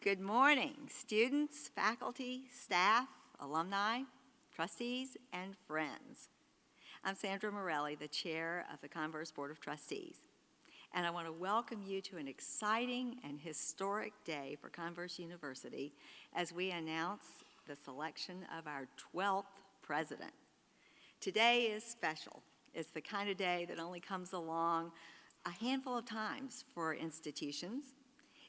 Good morning, students, faculty, staff, alumni, trustees, and friends. I'm Sandra Morelli, the chair of the Converse Board of Trustees, and I want to welcome you to an exciting and historic day for Converse University as we announce the selection of our 12th president. Today is special. It's the kind of day that only comes along a handful of times for institutions.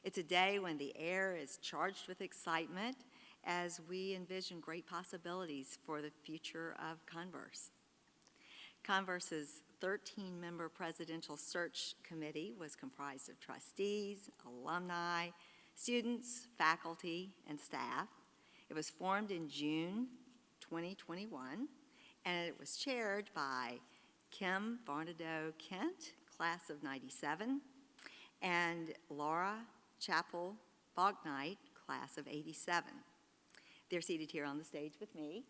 It's a day when the air is charged with excitement as we envision great possibilities for the future of Converse. Converse's 13-member presidential search committee was comprised of trustees, alumni, students, faculty, and staff. It was formed in June 2021, and it was chaired by Kim Barnadoe-Kent, class of '97, and Laura Chapel-Bognight, class of '87. They're seated here on the stage with me.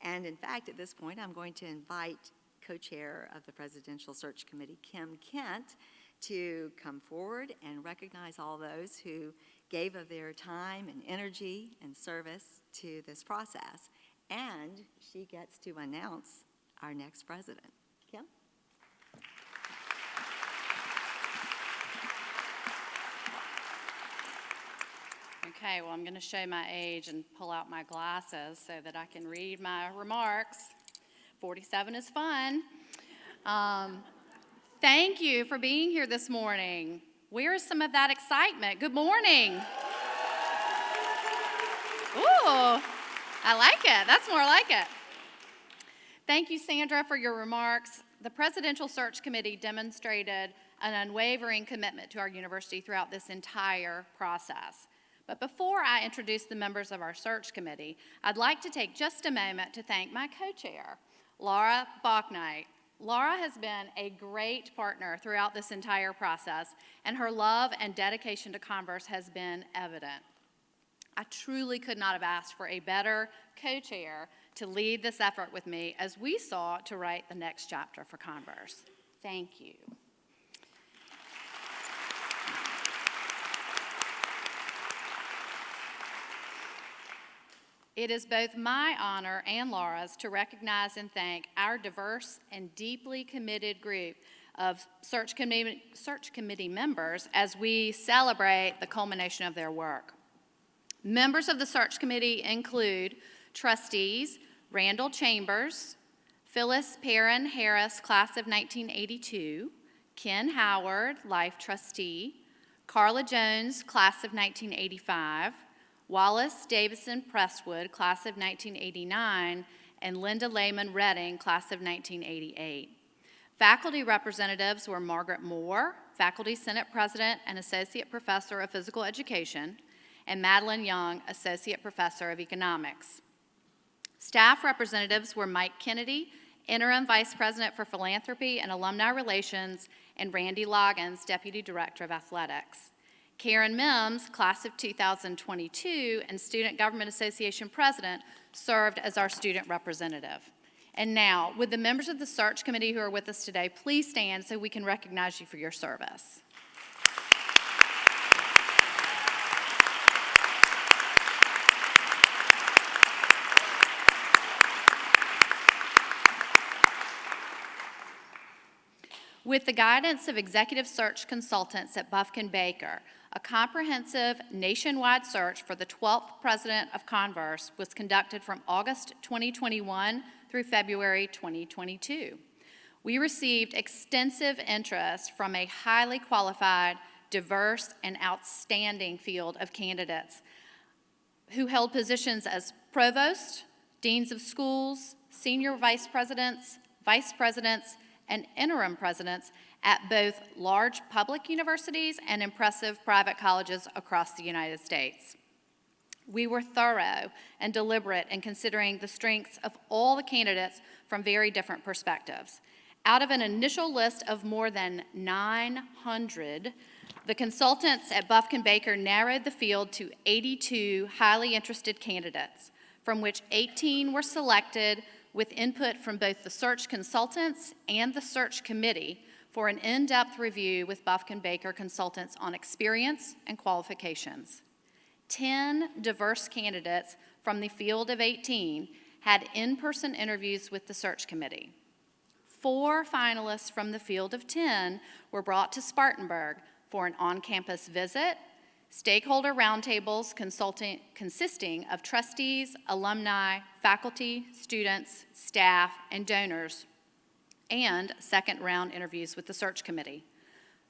And in fact, at this point, I'm going to invite co-chair of the Presidential Search Committee, Kim Kent, to come forward and recognize all those who gave of their time and energy and service to this process. And she gets to announce our next president. Kim? Okay, well, I'm going to show my age and pull out my glasses so that I can read my remarks. 47 is fun. Thank you for being here this morning. Where is some of that excitement? Good morning. Ooh, I like it. That's more like it. Thank you, Sandra, for your remarks. The Presidential Search Committee demonstrated an unwavering commitment to our university throughout this entire process. But before I introduce the members of our search committee, I'd like to take just a moment to thank my co-chair, Laura Bognight. Laura has been a great partner throughout this entire process, and her love and dedication to Converse has been evident. I truly could not have asked for a better co-chair to lead this effort with me as we sought to write the next chapter for Converse. Thank you. It is both my honor and Laura's to recognize and thank our diverse and deeply committed group of search committee members as we celebrate the culmination of their work. Members of the search committee include trustees Randall Chambers, Phyllis Perrin Harris, class of 1982, Ken Howard, life trustee, Carla Jones, class of 1985, Wallace Davison Presswood, class of 1989, and Linda Lehman Redding, class of 1988. Faculty representatives were Margaret Moore, Faculty Senate President and Associate Professor of Physical Education, and Madeline Young, Associate Professor of Economics. Staff representatives were Mike Kennedy, Interim Vice President for Philanthropy and Alumni Relations, and Randy Loggins, Deputy Director of Athletics. Karen Mims, class of 2022 and Student Government Association President, served as our student representative. And now, would the members of the search committee who are with us today please stand so we can recognize you for your service. With the guidance of executive search consultants at Bufkin Baker, a comprehensive nationwide search for the 12th president of Converse was conducted from August 2021 through February 2022. We received extensive interest from a highly qualified, diverse, and outstanding field of candidates who held positions as provost, deans of schools, senior vice presidents, and interim presidents at both large public universities and impressive private colleges across the United States. We were thorough and deliberate in considering the strengths of all the candidates from very different perspectives. Out of an initial list of more than 900, the consultants at Bufkin Baker narrowed the field to 82 highly interested candidates, from which 18 were selected with input from both the search consultants and the search committee for an in-depth review with Bufkin Baker consultants on experience and qualifications. 10 diverse candidates from the field of 18 had in-person interviews with the search committee. 4 finalists from the field of 10 were brought to Spartanburg for an on-campus visit, stakeholder roundtables consisting of trustees, alumni, faculty, students, staff, and donors, and second-round interviews with the search committee.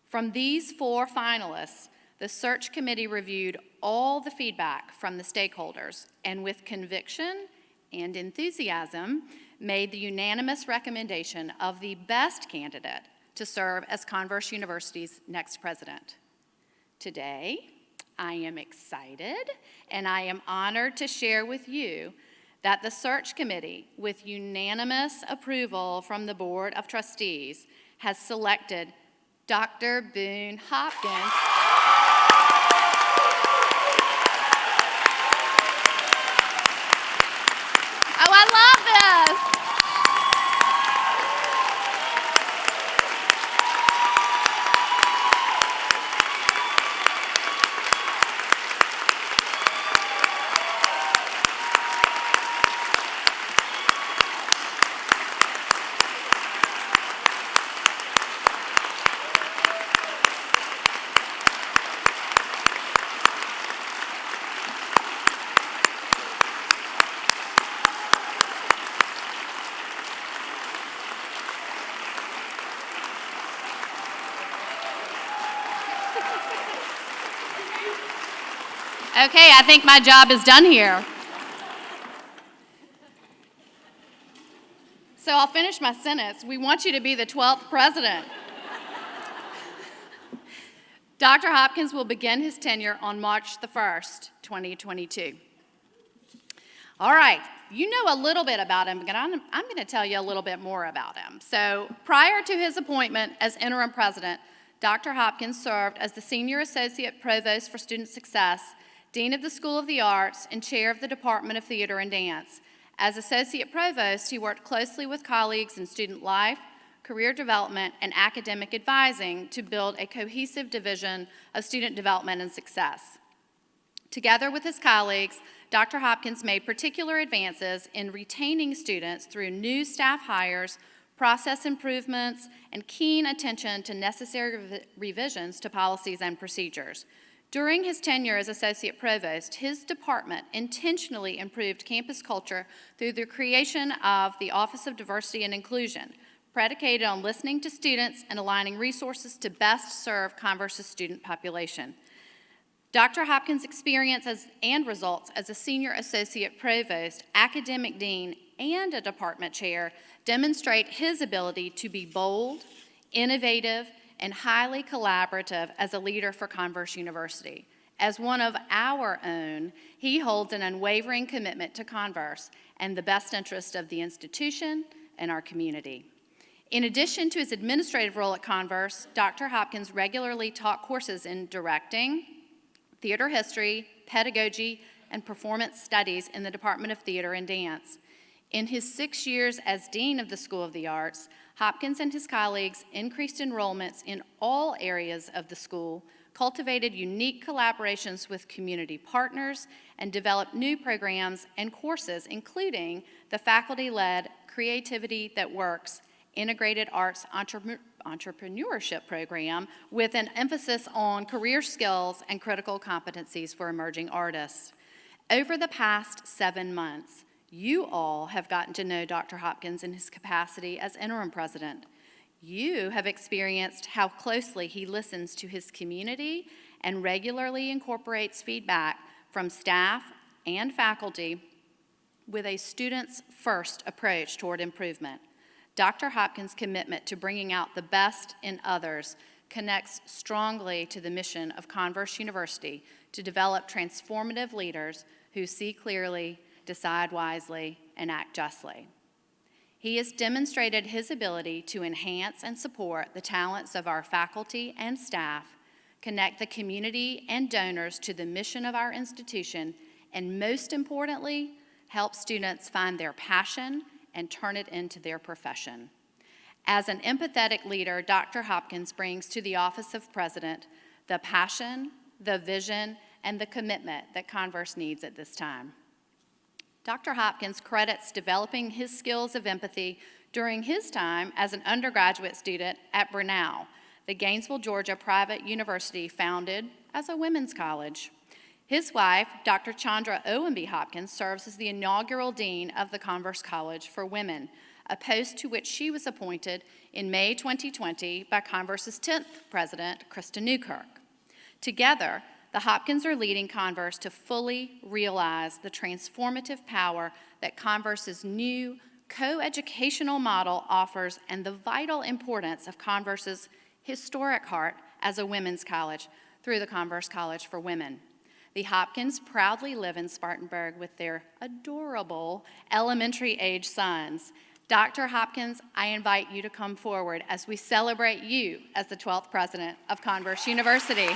From these 4 finalists, the search committee reviewed all the feedback from the stakeholders and with conviction and enthusiasm made the unanimous recommendation of the best candidate to serve as Converse University's next president. Today, I am excited and I am honored to share with you that the search committee, with unanimous approval from the Board of Trustees, has selected Dr. Boone Hopkins Oh, I love this! Okay, I think my job is done here. So I'll finish my sentence. We want you to be the 12th president. Dr. Hopkins will begin his tenure on March the 1st, 2022. All right, you know a little bit about him, but I'm going to tell you a little bit more about him. So prior to his appointment as interim president, Dr. Hopkins served as the Senior Associate Provost for Student Success, Dean of the School of the Arts, and Chair of the Department of Theater and Dance. As Associate Provost, he worked closely with colleagues in student life, career development, and academic advising to build a cohesive division of student development and success. Together with his colleagues, Dr. Hopkins made particular advances in retaining students through new staff hires, process improvements, and keen attention to necessary revisions to policies and procedures. During his tenure as Associate Provost, his department intentionally improved campus culture through the creation of the Office of Diversity and Inclusion, predicated on listening to students and aligning resources to best serve Converse's student population. Dr. Hopkins' experience and results as a Senior Associate Provost, Academic Dean, and a Department Chair demonstrate his ability to be bold, innovative, and highly collaborative as a leader for Converse University. As one of our own, he holds an unwavering commitment to Converse and the best interest of the institution and our community. In addition to his administrative role at Converse, Dr. Hopkins regularly taught courses in directing, theater history, pedagogy, and performance studies in the Department of Theater and Dance. In his 6 years as Dean of the School of the Arts, Hopkins and his colleagues increased enrollments in all areas of the school, cultivated unique collaborations with community partners, and developed new programs and courses, including the faculty-led Creativity That Works Integrated Arts Entrepreneurship Program with an emphasis on career skills and critical competencies for emerging artists. Over the past 7 months, you all have gotten to know Dr. Hopkins in his capacity as interim president. You have experienced how closely he listens to his community and regularly incorporates feedback from staff and faculty with a student's first approach toward improvement. Dr. Hopkins' commitment to bringing out the best in others connects strongly to the mission of Converse University to develop transformative leaders who see clearly, decide wisely, and act justly. He has demonstrated his ability to enhance and support the talents of our faculty and staff, connect the community and donors to the mission of our institution, and most importantly, help students find their passion and turn it into their profession. As an empathetic leader, Dr. Hopkins brings to the office of president the passion, the vision, and the commitment that Converse needs at this time. Dr. Hopkins credits developing his skills of empathy during his time as an undergraduate student at Brenau, the Gainesville, Georgia private university founded as a women's college. His wife, Dr. Chandra Owenby Hopkins, serves as the inaugural dean of the Converse College for Women, a post to which she was appointed in May 2020 by Converse's 10th president, Krista Newkirk. Together, the Hopkins are leading Converse to fully realize the transformative power that Converse's new co-educational model offers and the vital importance of Converse's historic heart as a women's college through the Converse College for Women. The Hopkins proudly live in Spartanburg with their adorable elementary-age sons. Dr. Hopkins, I invite you to come forward as we celebrate you as the 12th president of Converse University.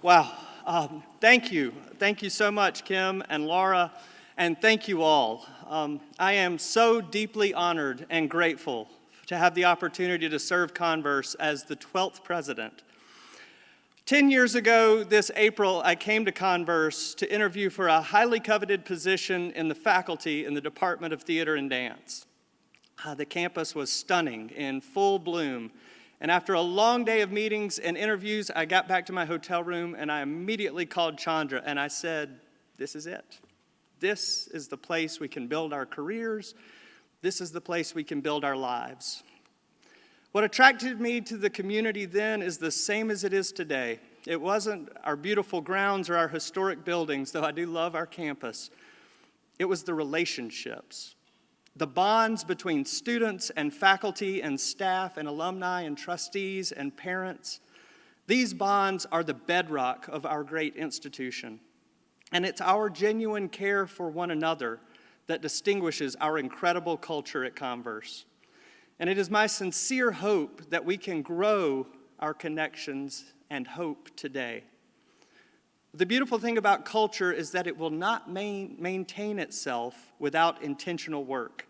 Wow. Thank you. Thank you so much, Kim and Laura, and thank you all. I am so deeply honored and grateful to have the opportunity to serve Converse as the 12th president. 10 years ago this April, I came to Converse to interview for a highly coveted position in the faculty in the Department of Theater and Dance. The campus was stunning, in full bloom. And after a long day of meetings and interviews, I got back to my hotel room and I immediately called Chandra and I said, this is it. This is the place we can build our careers. This is the place we can build our lives. What attracted me to the community then is the same as it is today. It wasn't our beautiful grounds or our historic buildings, though I do love our campus. It was the relationships. The bonds between students and faculty and staff and alumni and trustees and parents, these bonds are the bedrock of our great institution. And it's our genuine care for one another that distinguishes our incredible culture at Converse. And it is my sincere hope that we can grow our connections and hope today. The beautiful thing about culture is that it will not maintain itself without intentional work.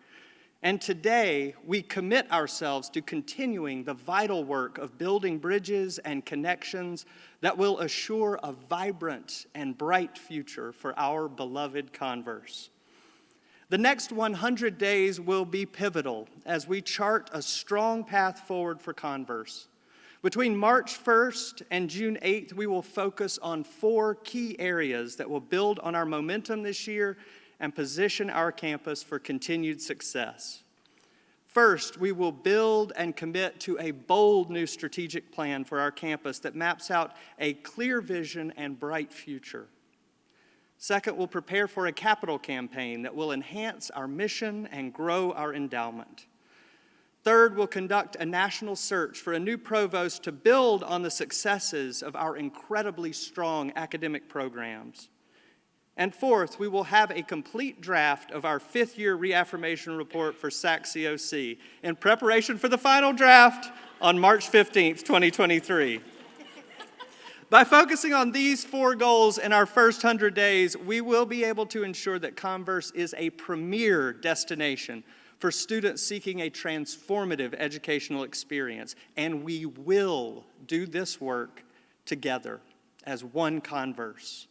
And today, we commit ourselves to continuing the vital work of building bridges and connections that will assure a vibrant and bright future for our beloved Converse. The next 100 days will be pivotal as we chart a strong path forward for Converse. Between March 1st and June 8th, we will focus on 4 key areas that will build on our momentum this year and position our campus for continued success. First, we will build and commit to a bold new strategic plan for our campus that maps out a clear vision and bright future. Second, we'll prepare for a capital campaign that will enhance our mission and grow our endowment. Third, we'll conduct a national search for a new provost to build on the successes of our incredibly strong academic programs. And fourth, we will have a complete draft of our 5th-year reaffirmation report for SAC-COC in preparation for the final draft on March 15th, 2023. By focusing on these 4 goals in our first 100 days, we will be able to ensure that Converse is a premier destination for students seeking a transformative educational experience. And we will do this work together as one Converse.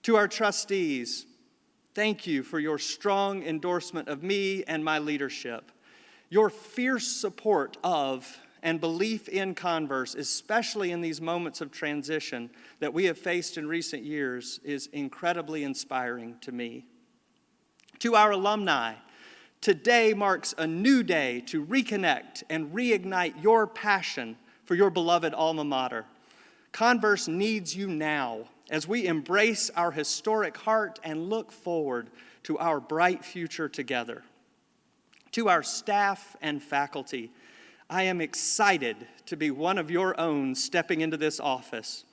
To our trustees, thank you for your strong endorsement of me and my leadership. Your fierce support of and belief in Converse, especially in these moments of transition that we have faced in recent years, is incredibly inspiring to me. To our alumni, today marks a new day to reconnect and reignite your passion for your beloved alma mater. Converse needs you now as we embrace our historic heart and look forward to our bright future together. To our staff and faculty, I am excited to be one of your own stepping into this office,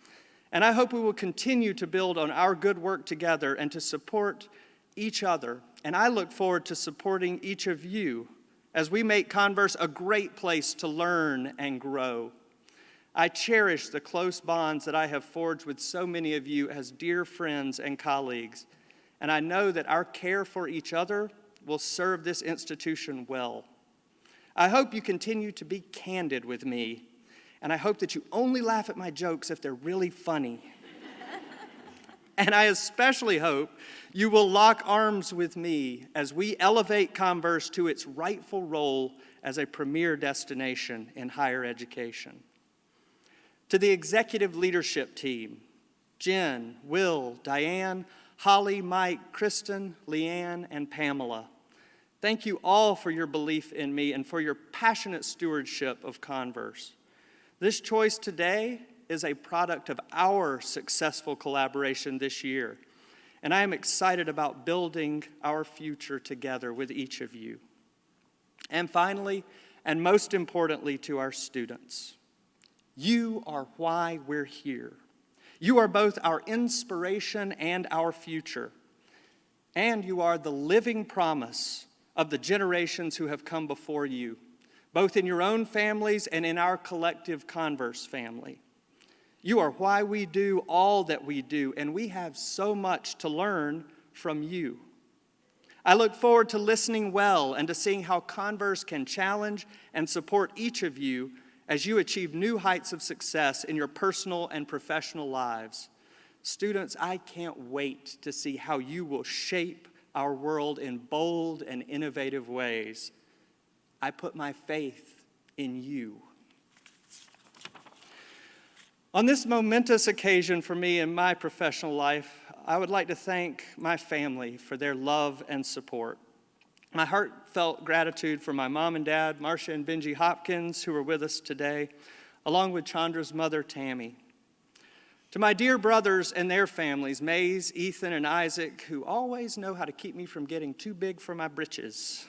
and I hope we will continue to build on our good work together and to support each other, and I look forward to supporting each of you as we make Converse a great place to learn and grow. I cherish the close bonds that I have forged with so many of you as dear friends and colleagues, and I know that our care for each other will serve this institution well. I hope you continue to be candid with me, and I hope that you only laugh at my jokes if they're really funny. And I especially hope you will lock arms with me as we elevate Converse to its rightful role as a premier destination in higher education. To the executive leadership team, Jen, Will, Diane, Holly, Mike, Kristen, Leanne, and Pamela, thank you all for your belief in me and for your passionate stewardship of Converse. This choice today is a product of our successful collaboration this year, and I am excited about building our future together with each of you. And finally, and most importantly, to our students, you are why we're here. You are both our inspiration and our future, and you are the living promise of the generations who have come before you, both in your own families and in our collective Converse family. You are why we do all that we do, and we have so much to learn from you. I look forward to listening well and to seeing how Converse can challenge and support each of you as you achieve new heights of success in your personal and professional lives. Students, I can't wait to see how you will shape our world in bold and innovative ways. I put my faith in you. On this momentous occasion for me in my professional life, I would like to thank my family for their love and support. My heartfelt gratitude for my mom and dad, Marcia and Benji Hopkins, who are with us today, along with Chandra's mother, Tammy. To my dear brothers and their families, Maze, Ethan, and Isaac, who always know how to keep me from getting too big for my britches.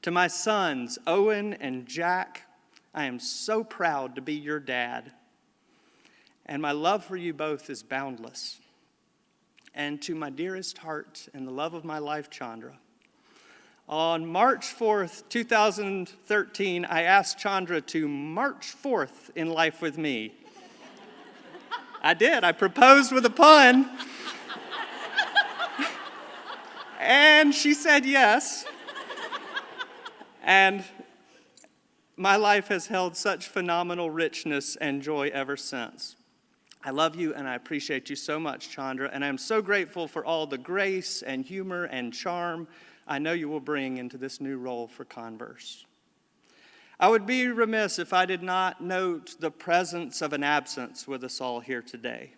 To my sons, Owen and Jack, I am so proud to be your dad. And my love for you both is boundless. And to my dearest heart and the love of my life, Chandra, on March 4th, 2013, I asked Chandra to march forth in life with me. I did. I proposed with a pun. And she said yes. And my life has held such phenomenal richness and joy ever since. I love you and I appreciate you so much, Chandra, and I'm so grateful for all the grace and humor and charm I know you will bring into this new role for Converse. I would be remiss if I did not note the presence of an absence with us all here today.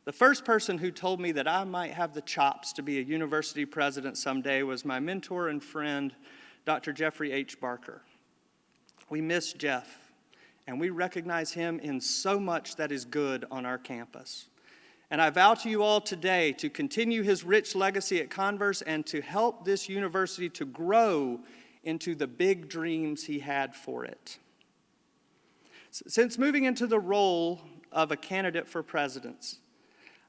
The first person who told me that I might have the chops to be a university president someday was my mentor and friend, Dr. Jeffrey H. Barker. We miss Jeff, and we recognize him in so much that is good on our campus. And I vow to you all today to continue his rich legacy at Converse and to help this university to grow into the big dreams he had for it. Since moving into the role of a candidate for president,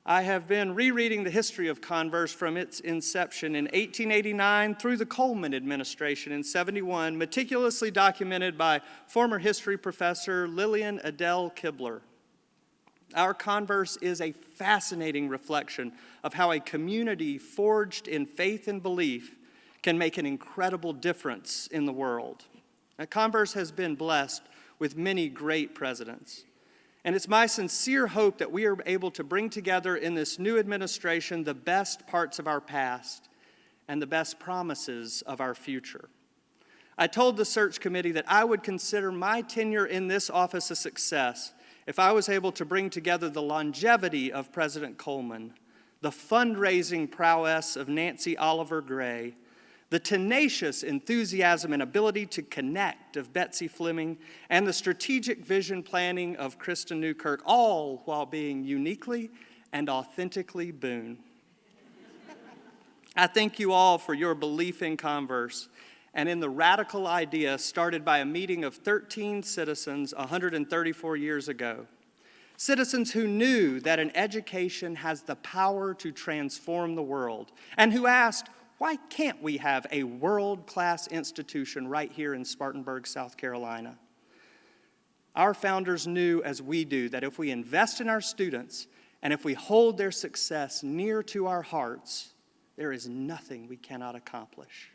I have been rereading the history of Converse from its inception in 1889 through the Coleman administration in 71, meticulously documented by former history professor Lillian Adele Kibler. Our Converse is a fascinating reflection of how a community forged in faith and belief can make an incredible difference in the world. Now, Converse has been blessed with many great presidents. And it's my sincere hope that we are able to bring together in this new administration the best parts of our past and the best promises of our future. I told the search committee that I would consider my tenure in this office a success if I was able to bring together the longevity of President Coleman, the fundraising prowess of Nancy Oliver Gray, the tenacious enthusiasm and ability to connect of Betsy Fleming, and the strategic vision planning of Kristen Newkirk, all while being uniquely and authentically Boone. I thank you all for your belief in Converse and in the radical idea started by a meeting of 13 citizens 134 years ago. Citizens who knew that an education has the power to transform the world, and who asked, why can't we have a world-class institution right here in Spartanburg, South Carolina? Our founders knew, as we do, that if we invest in our students and if we hold their success near to our hearts, there is nothing we cannot accomplish.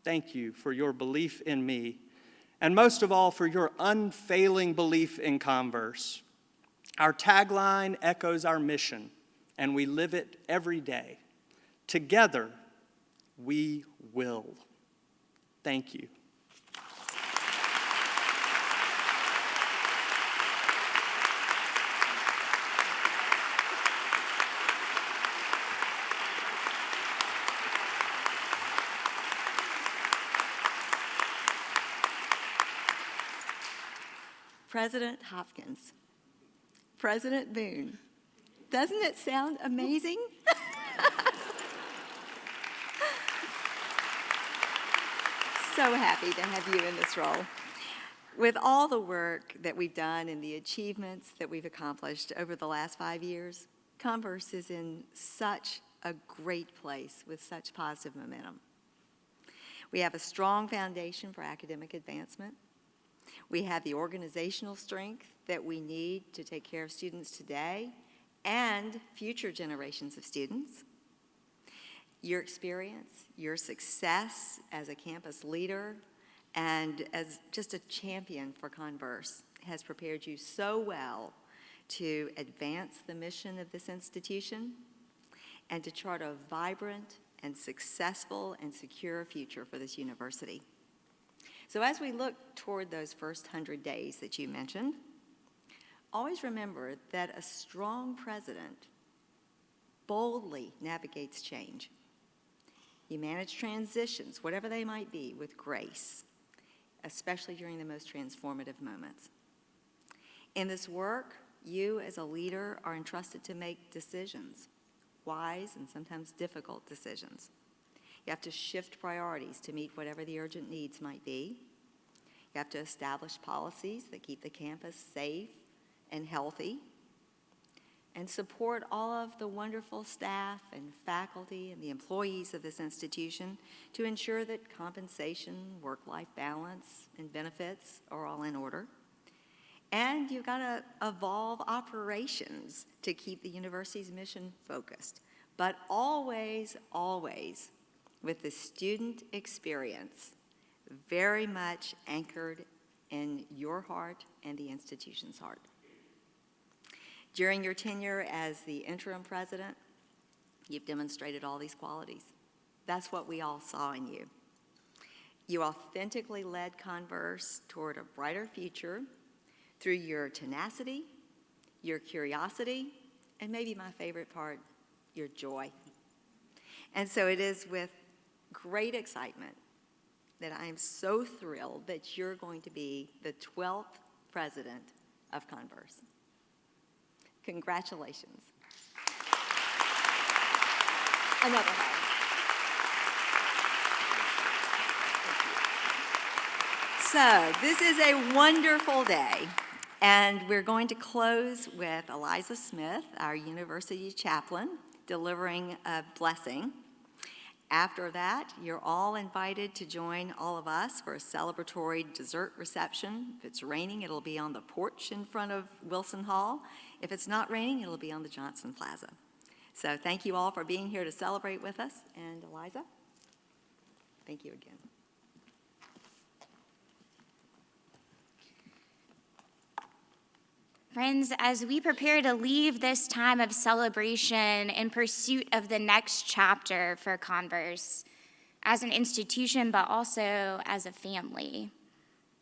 Thank you for your belief in me, and most of all, for your unfailing belief in Converse. Our tagline echoes our mission, and we live it every day. Together, we will. Thank you. President Hopkins, President Boone, doesn't it sound amazing? So happy to have you in this role. With all the work that we've done and the achievements that we've accomplished over the last 5 years, Converse is in such a great place with such positive momentum. We have a strong foundation for academic advancement. We have the organizational strength that we need to take care of students today and future generations of students. Your experience, your success as a campus leader and as just a champion for Converse has prepared you so well to advance the mission of this institution and to chart a vibrant and successful and secure future for this university. So as we look toward those first 100 days that you mentioned, always remember that a strong president boldly navigates change. You manage transitions, whatever they might be, with grace, especially during the most transformative moments. In this work, you as a leader are entrusted to make decisions, wise and sometimes difficult decisions. You have to shift priorities to meet whatever the urgent needs might be. You have to establish policies that keep the campus safe and healthy, and support all of the wonderful staff and faculty and the employees of this institution to ensure that compensation, work-life balance, and benefits are all in order. And you've got to evolve operations to keep the university's mission focused, but always, always with the student experience very much anchored in your heart and the institution's heart. During your tenure as the interim president, you've demonstrated all these qualities. That's what we all saw in you. You authentically led Converse toward a brighter future through your tenacity, your curiosity, and maybe my favorite part, your joy. And so it is with great excitement that I am so thrilled that you're going to be the 12th president of Converse. Congratulations. Another hug. So this is a wonderful day, and we're going to close with Eliza Smith, our university chaplain, delivering a blessing. After that, you're all invited to join all of us for a celebratory dessert reception. If it's raining, it'll be on the porch in front of Wilson Hall. If it's not raining, it'll be on the Johnson Plaza. So thank you all for being here to celebrate with us. And Eliza, thank you again. Friends, as we prepare to leave this time of celebration in pursuit of the next chapter for Converse, as an institution, but also as a family,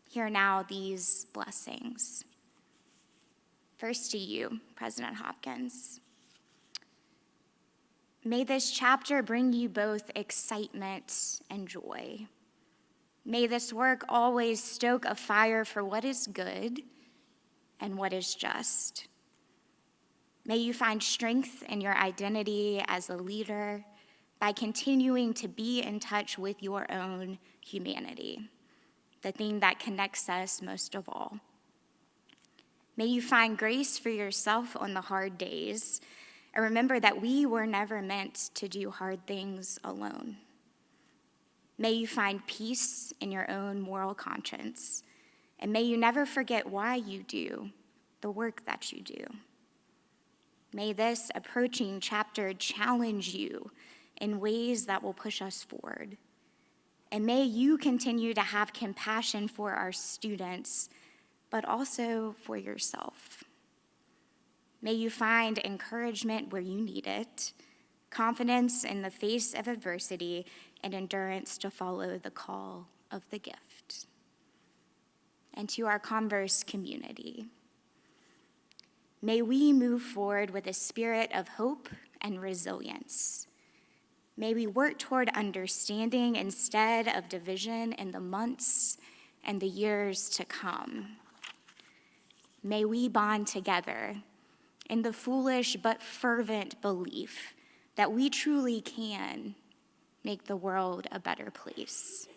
hear now these blessings. First to you, President Hopkins. May this chapter bring you both excitement and joy. May this work always stoke a fire for what is good and what is just. May you find strength in your identity as a leader, by continuing to be in touch with your own humanity, the thing that connects us most of all. May you find grace for yourself on the hard days, and remember that we were never meant to do hard things alone. May you find peace in your own moral conscience, and may you never forget why you do the work that you do. May this approaching chapter challenge you in ways that will push us forward. And may you continue to have compassion for our students, but also for yourself. May you find encouragement where you need it, confidence in the face of adversity, and endurance to follow the call of the gift. And to our Converse community, may we move forward with a spirit of hope and resilience. May we work toward understanding instead of division in the months and the years to come. May we bond together in the foolish but fervent belief that we truly can make the world a better place.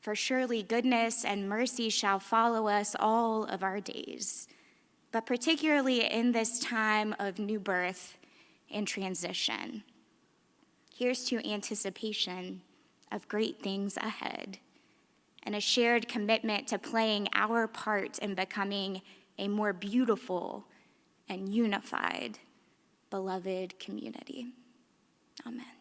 For surely goodness and mercy shall follow us all of our days, but particularly in this time of new birth and transition. Here's to anticipation of great things ahead and a shared commitment to playing our part in becoming a more beautiful and unified, beloved community. Amen.